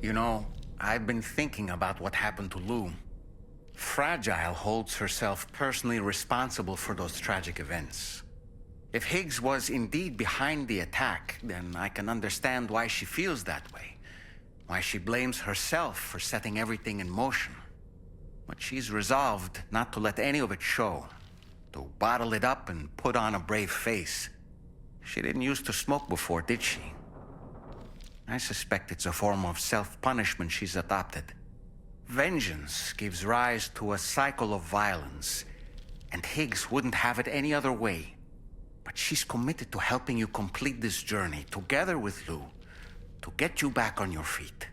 You know, I've been thinking about what happened to Lou. Fragile holds herself personally responsible for those tragic events. If Higgs was indeed behind the attack, then I can understand why she feels that way. Why she blames herself for setting everything in motion. But she's resolved not to let any of it show. To bottle it up and put on a brave face. She didn't used to smoke before, did she? I suspect it's a form of self-punishment she's adopted. Vengeance gives rise to a cycle of violence, and Higgs wouldn't have it any other way. But she's committed to helping you complete this journey, together with Lou, to get you back on your feet.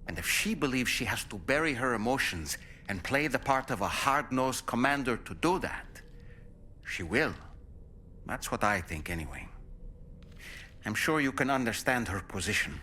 And if she believes she has to bury her emotions and play the part of a hard-nosed commander to do that, she will. That's what I think, anyway. I'm sure you can understand her position.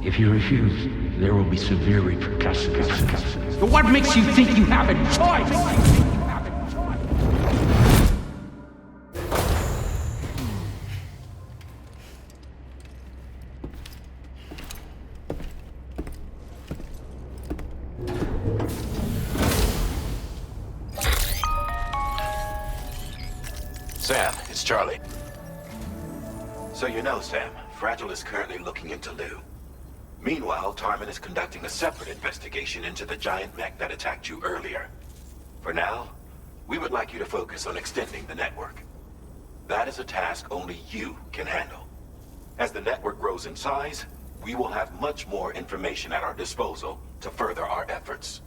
If you refuse, there will be severe repercussions. But what makes you think you have a choice? Sam, it's Charlie. So you know, Sam, Fragile is currently looking into Lou. Meanwhile, Tarman is conducting a separate investigation into the giant mech that attacked you earlier. For now, we would like you to focus on extending the network. That is a task only you can handle. As the network grows in size, we will have much more information at our disposal to further our efforts.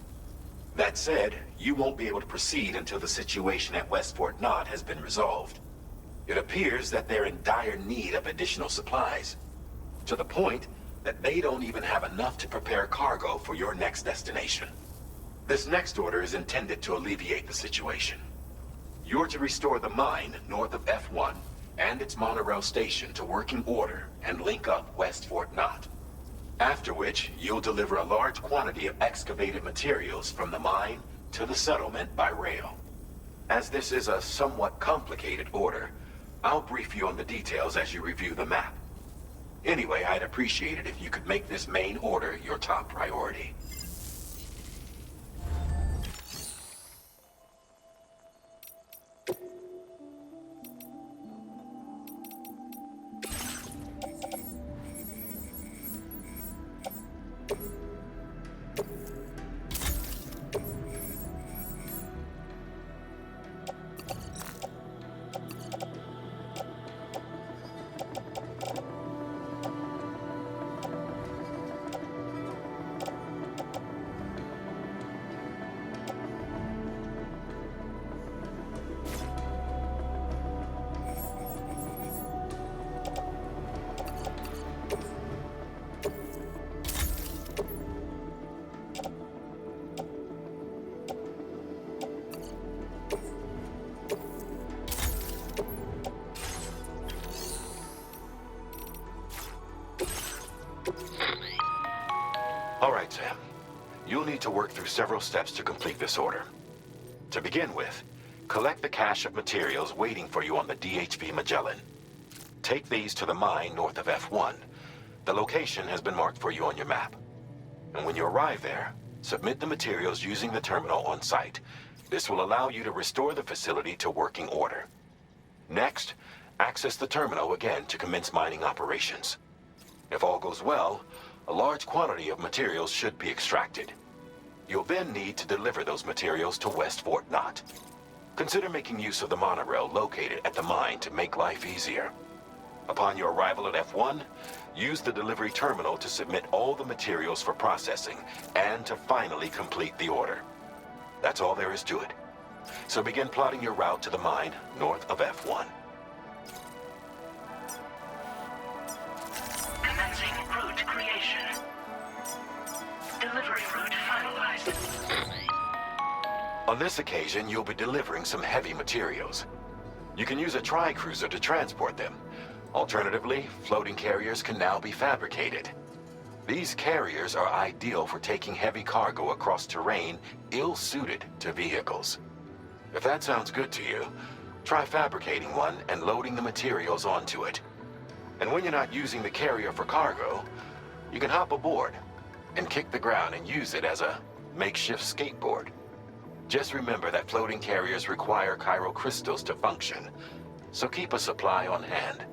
That said, you won't be able to proceed until the situation at West Fort Knott has been resolved. It appears that they're in dire need of additional supplies, to the point that they don't even have enough to prepare cargo for your next destination. This next order is intended to alleviate the situation. You're to restore the mine north of F1 and its monorail station to working order and link up West Fort Knott. After which, you'll deliver a large quantity of excavated materials from the mine to the settlement by rail. As this is a somewhat complicated order, I'll brief you on the details as you review the map. Anyway, I'd appreciate it if you could make this main order your top priority. All right, Sam. You'll need to work through several steps to complete this order. To begin with, collect the cache of materials waiting for you on the DHV Magellan. Take these to the mine north of F1. The location has been marked for you on your map. And when you arrive there, submit the materials using the terminal on site. This will allow you to restore the facility to working order. Next, access the terminal again to commence mining operations. If all goes well, a large quantity of materials should be extracted. You'll then need to deliver those materials to West Fort Knott. Consider making use of the monorail located at the mine to make life easier. Upon your arrival at F1, use the delivery terminal to submit all the materials for processing and to finally complete the order. That's all there is to it. So begin plotting your route to the mine north of F1. Commencing route creation. Delivery route finalized. On this occasion, you'll be delivering some heavy materials. You can use a tri-cruiser to transport them. Alternatively, floating carriers can now be fabricated. These carriers are ideal for taking heavy cargo across terrain ill-suited to vehicles. If that sounds good to you, try fabricating one and loading the materials onto it. And when you're not using the carrier for cargo, you can hop aboard and kick the ground and use it as a makeshift skateboard. Just remember that floating carriers require chiral crystals to function, so keep a supply on hand.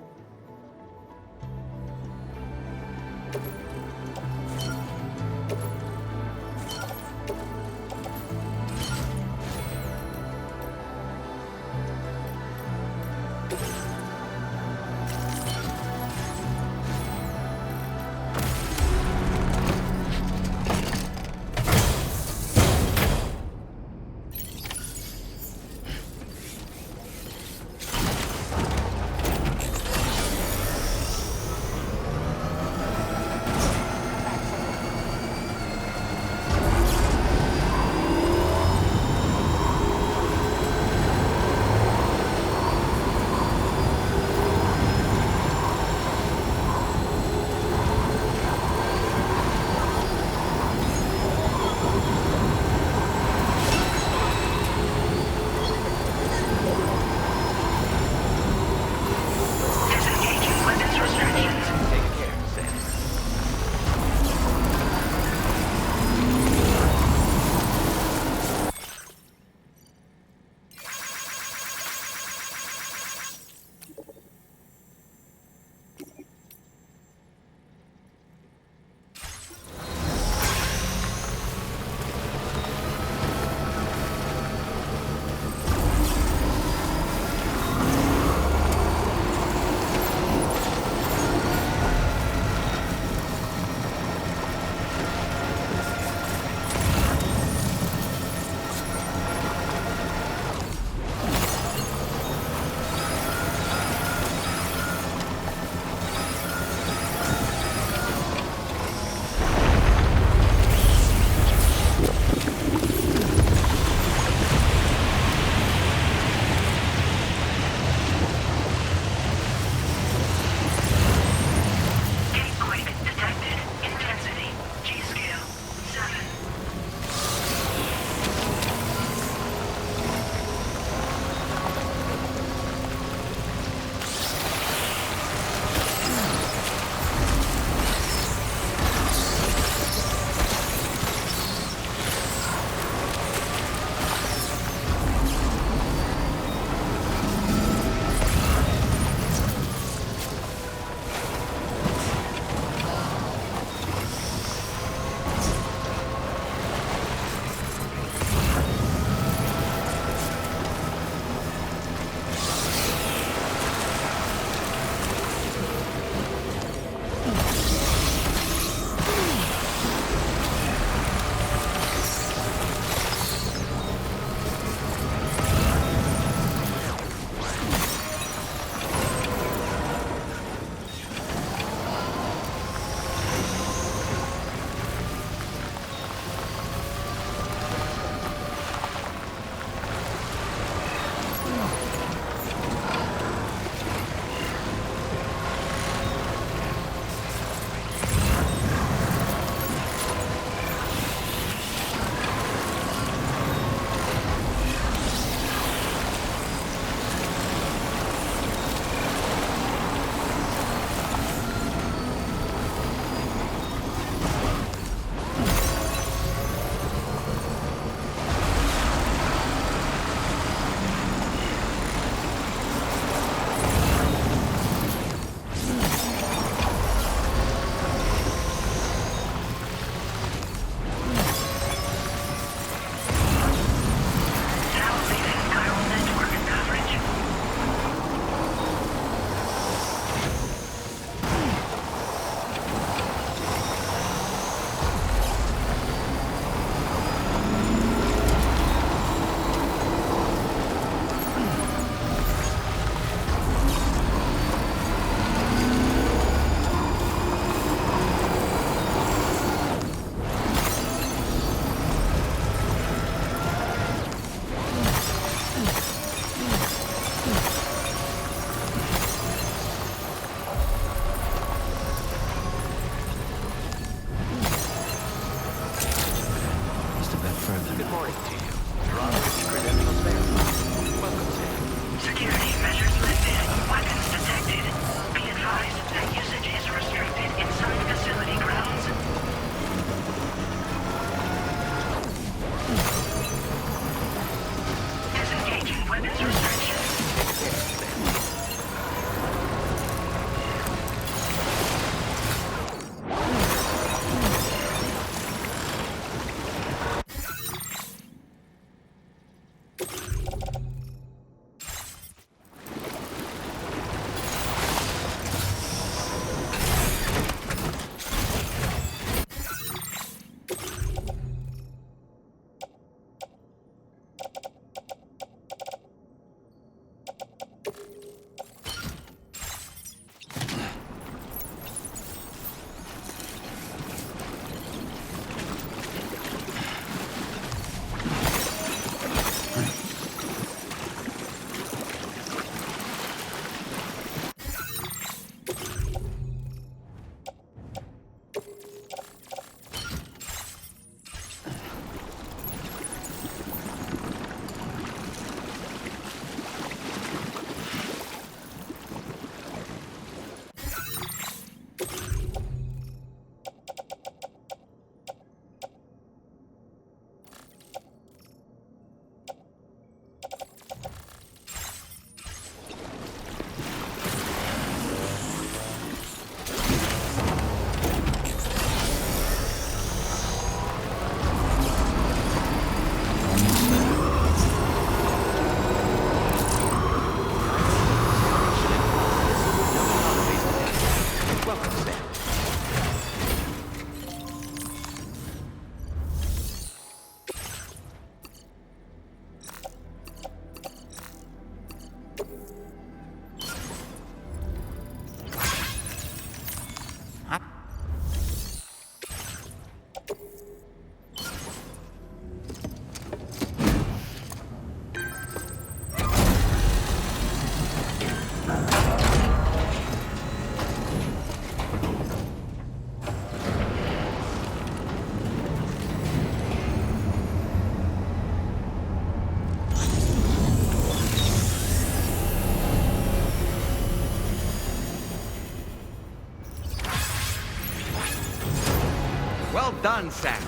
done, Sam.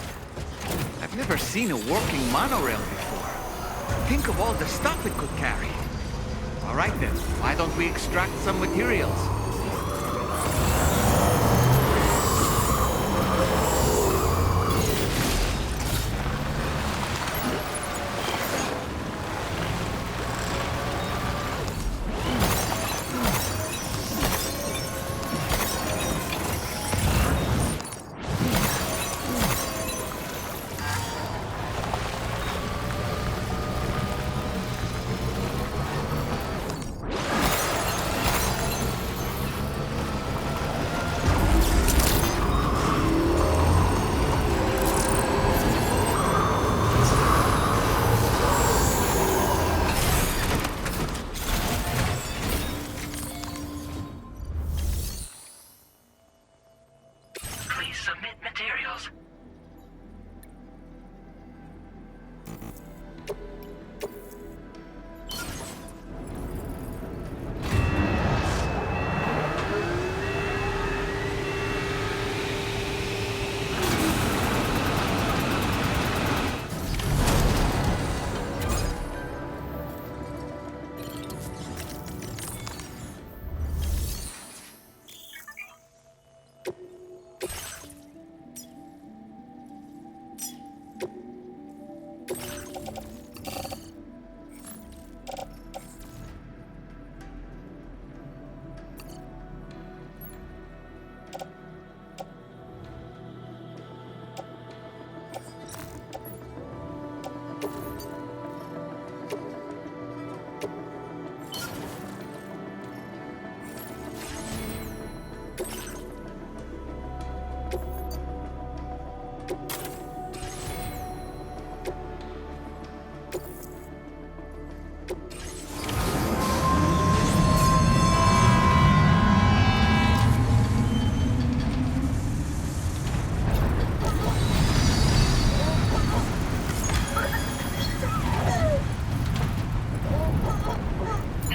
I've never seen a working monorail before. Think of all the stuff it could carry. All right then, why don't we extract some materials? Please submit materials.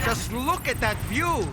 Just look at that view!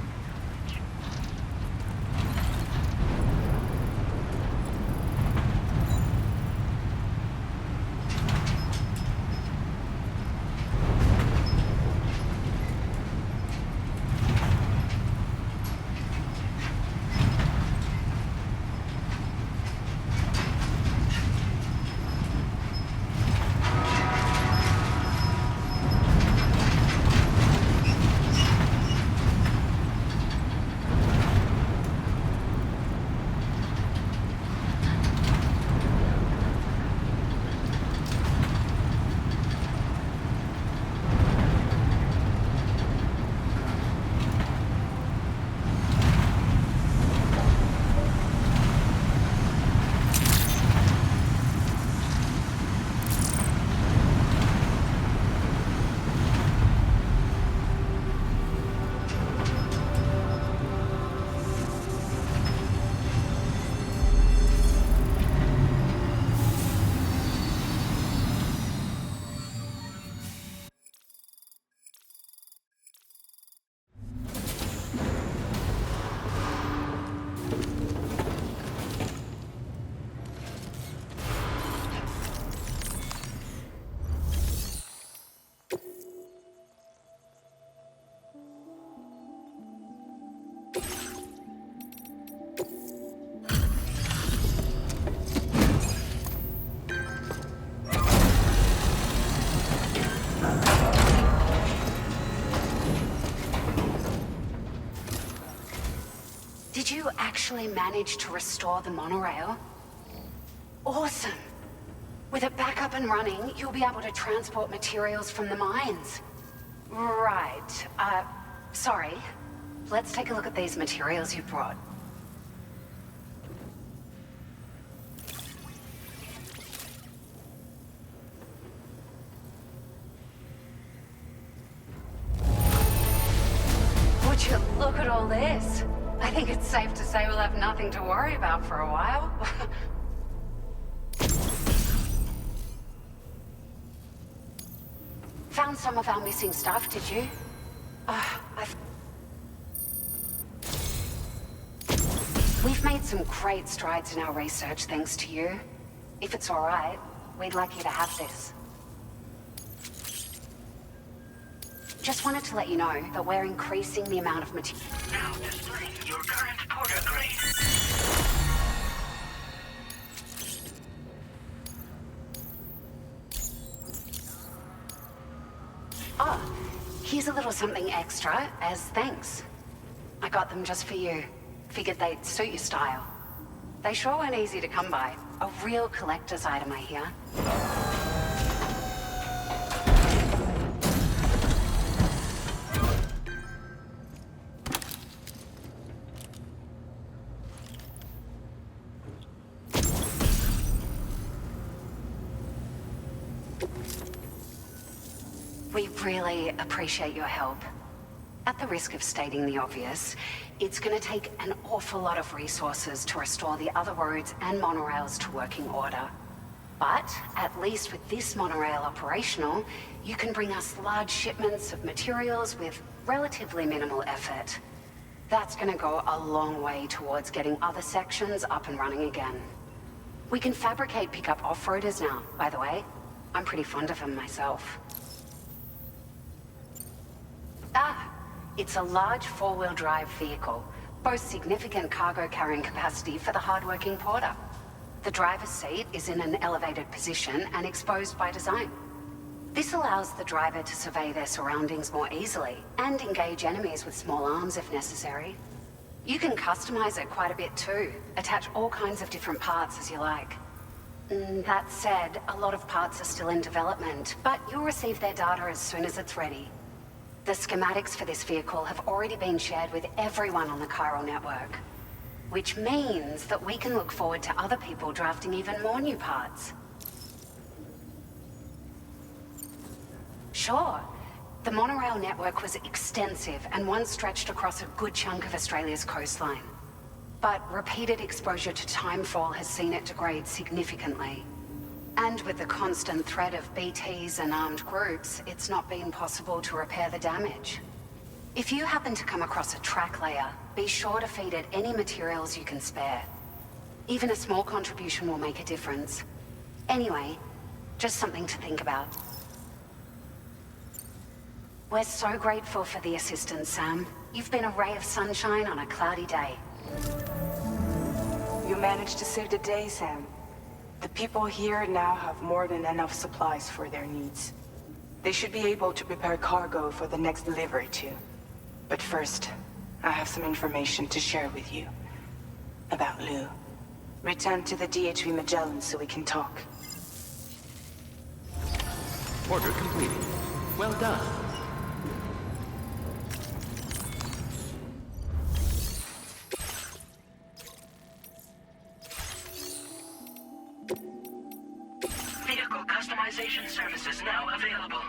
Did you actually manage to restore the monorail? Awesome! With it back up and running, you'll be able to transport materials from the mines. Right. Sorry. Let's take a look at these materials you brought. Would you look at all this? I think it's safe to say we'll have nothing to worry about for a while. Found some of our missing stuff, did you? We've made some great strides in our research thanks to you. If it's all right, we'd like you to have this. Just wanted to let you know that we're increasing the amount of material. Now displaying your current porter grade. Oh, here's a little something extra as thanks. I got them just for you. Figured they'd suit your style. They sure weren't easy to come by. A real collector's item, I hear. We really appreciate your help. At the risk of stating the obvious, it's going to take an awful lot of resources to restore the other roads and monorails to working order. But at least with this monorail operational, you can bring us large shipments of materials with relatively minimal effort. That's going to go a long way towards getting other sections up and running again. We can fabricate pickup off-roaders now, by the way. I'm pretty fond of them myself. It's a large four-wheel drive vehicle, boasts significant cargo carrying capacity for the hard-working porter. The driver's seat is in an elevated position and exposed by design. This allows the driver to survey their surroundings more easily and engage enemies with small arms if necessary. You can customize it quite a bit too, attach all kinds of different parts as you like. That said, a lot of parts are still in development, but you'll receive their data as soon as it's ready. The schematics for this vehicle have already been shared with everyone on the chiral network, which means that we can look forward to other people drafting even more new parts. Sure, the monorail network was extensive and once stretched across a good chunk of Australia's coastline. But repeated exposure to timefall has seen it degrade significantly. And with the constant threat of BTs and armed groups, it's not been possible to repair the damage. If you happen to come across a track layer, be sure to feed it any materials you can spare. Even a small contribution will make a difference. Anyway, just something to think about. We're so grateful for the assistance, Sam. You've been a ray of sunshine on a cloudy day. You managed to save the day, Sam. The people here now have more than enough supplies for their needs. They should be able to prepare cargo for the next delivery too. But first, I have some information to share with you. About Lou. Return to the DHV Magellan so we can talk. Order completed. Well done. Vehicle customization services now available.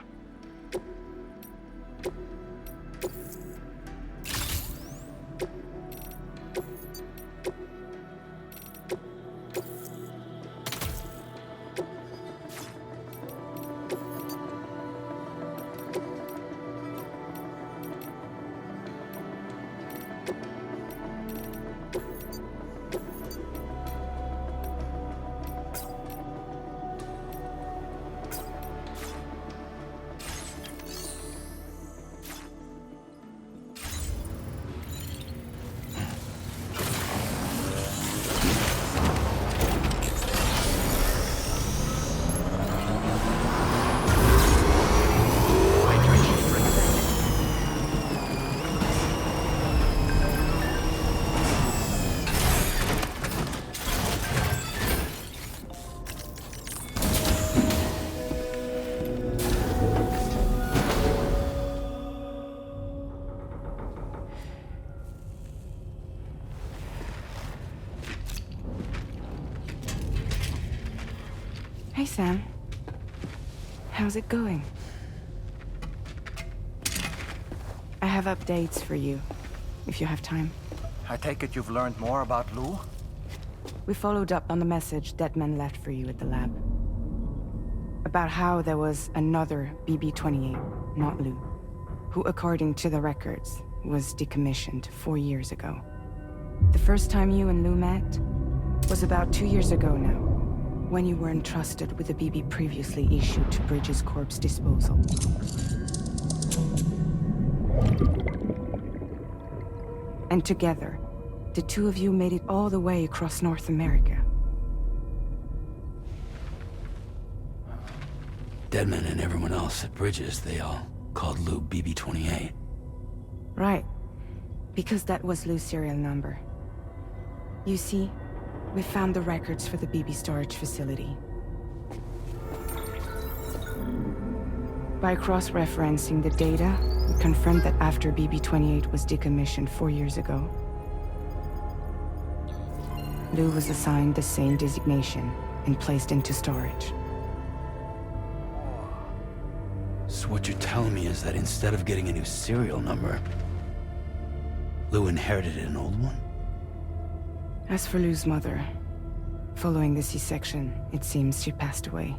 Hey, Sam. How's it going? I have updates for you, if you have time. I take it you've learned more about Lou? We followed up on the message Deadman left for you at the lab. About how there was another BB-28, not Lou, who, according to the records, was decommissioned 4 years ago. The first time you and Lou met was about 2 years ago now, when you were entrusted with the BB previously issued to Bridges Corp's disposal. And together, the two of you made it all the way across North America. Deadman and everyone else at Bridges, they all called Lou BB-28. Right. Because that was Lou's serial number. You see, we found the records for the BB storage facility. By cross-referencing the data, we confirmed that after BB-28 was decommissioned 4 years ago, Lou was assigned the same designation and placed into storage. So what you're telling me is that instead of getting a new serial number, Lou inherited an old one? As for Lou's mother, following the C-section, it seems she passed away.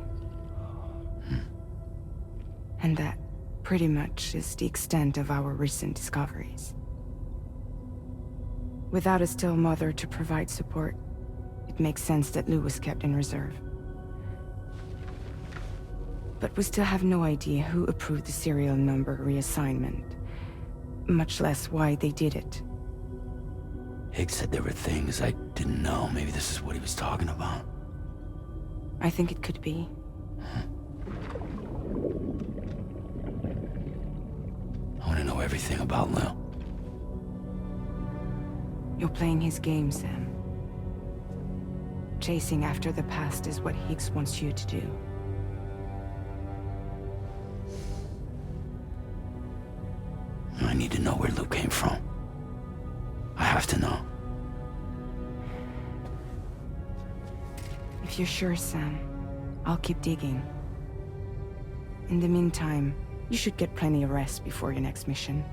And that, pretty much, is the extent of our recent discoveries. Without a still mother to provide support, it makes sense that Lou was kept in reserve. But we still have no idea who approved the serial number reassignment, much less why they did it. Higgs said there were things I didn't know. Maybe this is what he was talking about. I think it could be. I want to know everything about Lou. You're playing his game, Sam. Chasing after the past is what Higgs wants you to do. I need to know where Lou came from. I have to know. If you're sure, Sam, I'll keep digging. In the meantime, you should get plenty of rest before your next mission.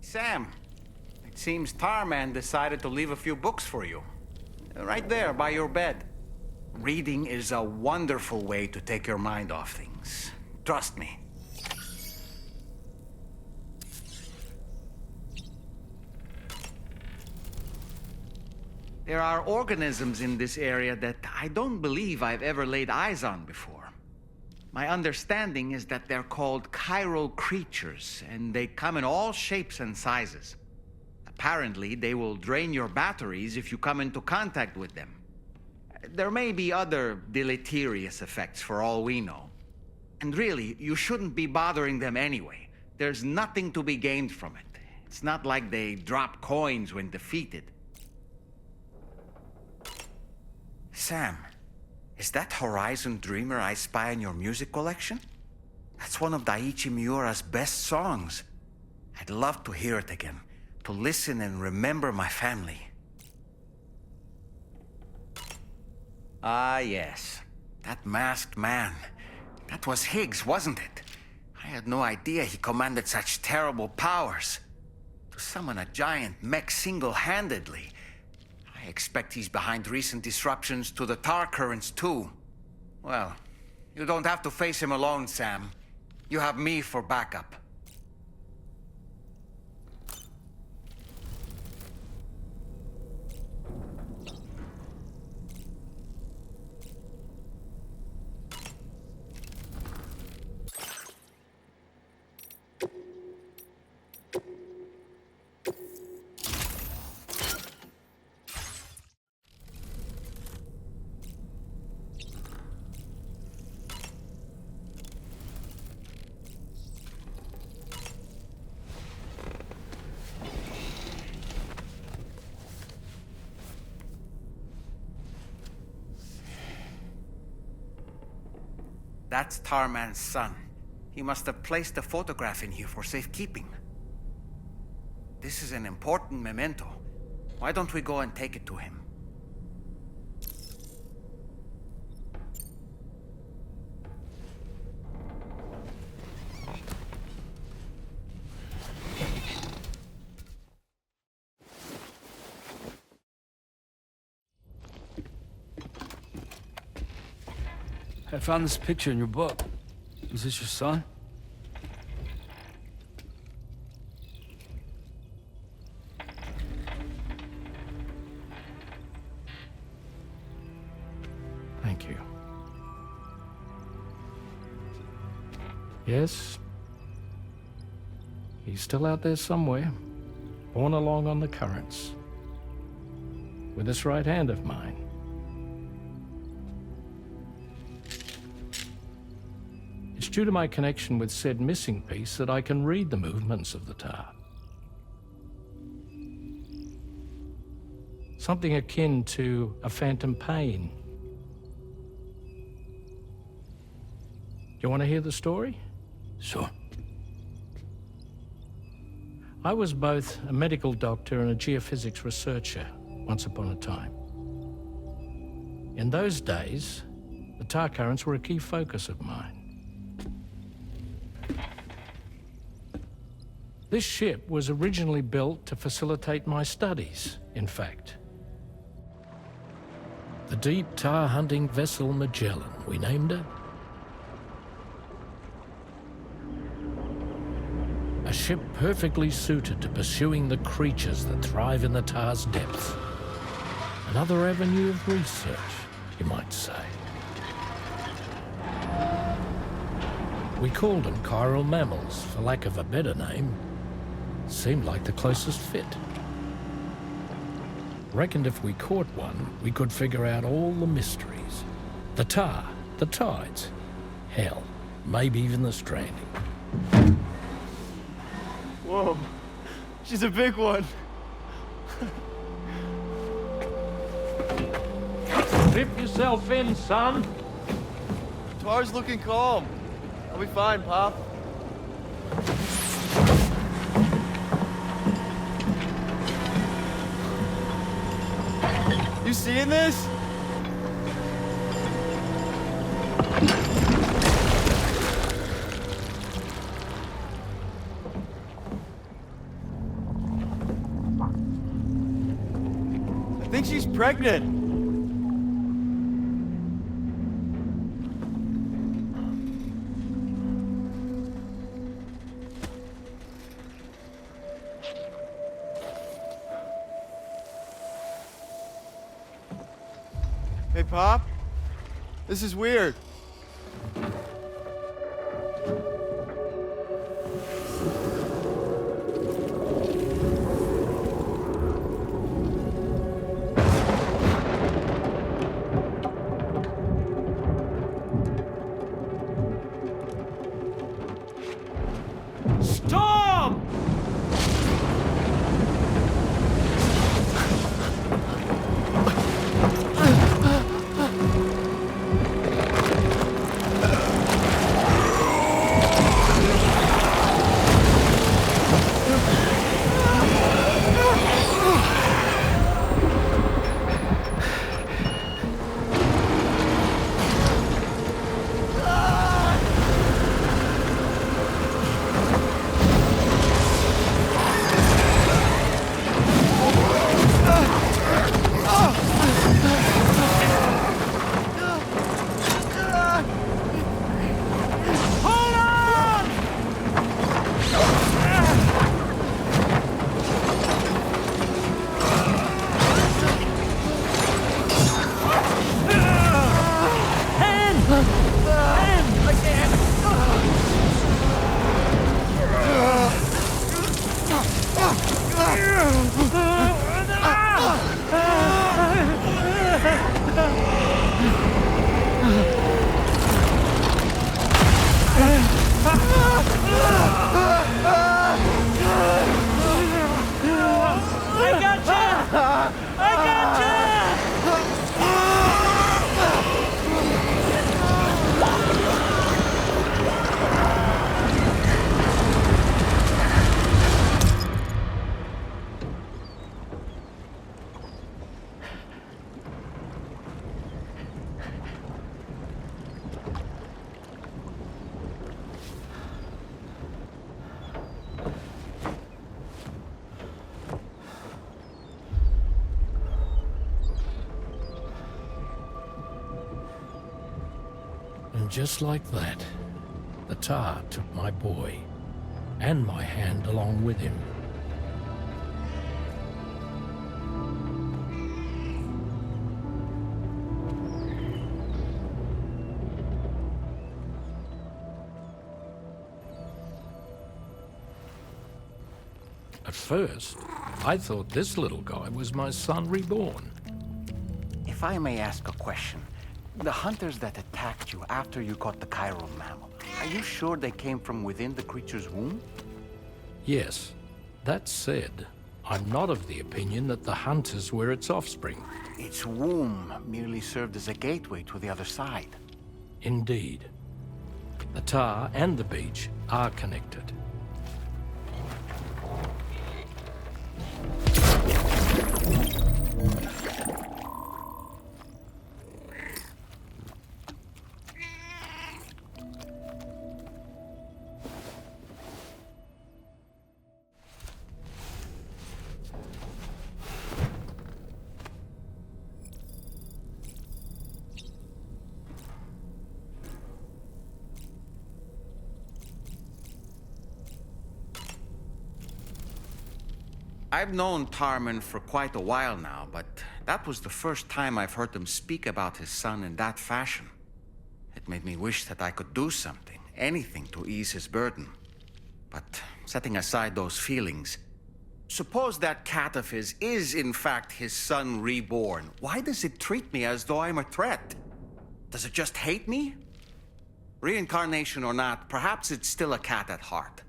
Sam, it seems Tarman decided to leave a few books for you. Right there, by your bed. Reading is a wonderful way to take your mind off things. Trust me. There are organisms in this area that I don't believe I've ever laid eyes on before. My understanding is that they're called chiral creatures, and they come in all shapes and sizes. Apparently, they will drain your batteries if you come into contact with them. There may be other deleterious effects for all we know. And really, you shouldn't be bothering them anyway. There's nothing to be gained from it. It's not like they drop coins when defeated. Sam, is that Horizon Dreamer I spy in your music collection? That's one of Daiichi Miura's best songs. I'd love to hear it again, to listen and remember my family. Ah, yes. That masked man. That was Higgs, wasn't it? I had no idea he commanded such terrible powers. To summon a giant mech single-handedly. I expect he's behind recent disruptions to the tar currents, too. Well, you don't have to face him alone, Sam. You have me for backup. That's Tarman's son. He must have placed a photograph in here for safekeeping. This is an important memento. Why don't we go and take it to him? I found this picture in your book. Is this your son? Thank you. Yes. He's still out there somewhere, borne along on the currents, with this right hand of mine. It's due to my connection with said missing piece that I can read the movements of the tar. Something akin to a phantom pain. You want to hear the story? Sure. I was both a medical doctor and a geophysics researcher once upon a time. In those days, the tar currents were a key focus of mine. This ship was originally built to facilitate my studies, in fact. The deep tar hunting vessel Magellan, we named it. A ship perfectly suited to pursuing the creatures that thrive in the tar's depths. Another avenue of research, you might say. We called them chiral mammals, for lack of a better name. Seemed like the closest fit. Reckoned if we caught one, we could figure out all the mysteries. The tar, the tides, hell, maybe even the stranding. Whoa, she's a big one. Strip yourself in, son. Tar's looking calm. I'll be fine, Pop. You seeing this? I think she's pregnant. Hey, Pop. This is weird. Stop! And just like that, the tar took my boy, and my hand along with him. At first, I thought this little guy was my son reborn. If I may ask a question, the hunters that attacked you after you caught the chiral mammal, are you sure they came from within the creature's womb? Yes. That said, I'm not of the opinion that the hunters were its offspring. Its womb merely served as a gateway to the other side. Indeed. The tar and the beach are connected. I've known Tarman for quite a while now, but that was the first time I've heard him speak about his son in that fashion. It made me wish that I could do something, anything to ease his burden. But setting aside those feelings, suppose that cat of his is in fact his son reborn. Why does it treat me as though I'm a threat? Does it just hate me? Reincarnation or not, perhaps it's still a cat at heart.